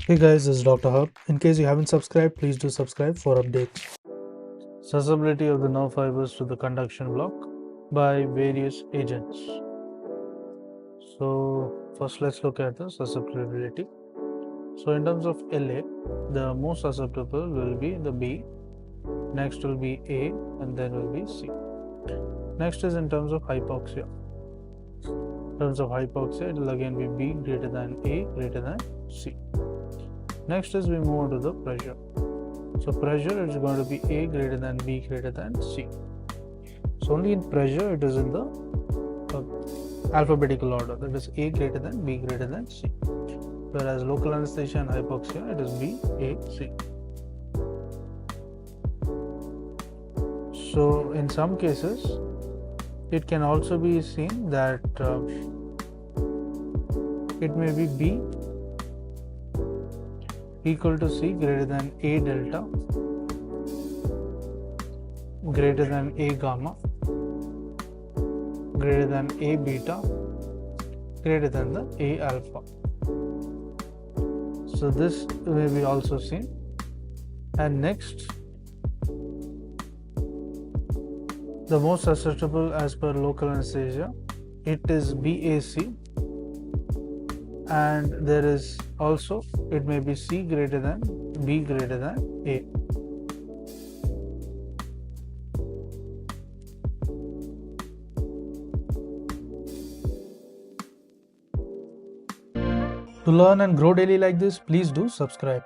Hey guys, this is Dr. Hub. In case you haven't subscribed, please do subscribe for updates. Susceptibility of the nerve fibers to the conduction block by various agents. So first let's look at the susceptibility. So in terms of LA, the most susceptible will be the B, next will be A, and then will be C. Next is in terms of hypoxia. In terms of hypoxia, it will again be B greater than A greater than C. Next is we move on to the pressure. So pressure is going to be A greater than B greater than C. So only in pressure it is in the alphabetical order, that is A greater than B greater than C. Whereas local anesthesia and hypoxia, it is B, A, C. So in some cases, it can also be seen that it may be B equal to C greater than A delta greater than A gamma greater than A beta greater than the A alpha. So this may be also seen. And next, the most susceptible as per local anesthesia, it is BAC, and there is also, it may be C greater than B greater than A. To learn and grow daily like this, please do subscribe.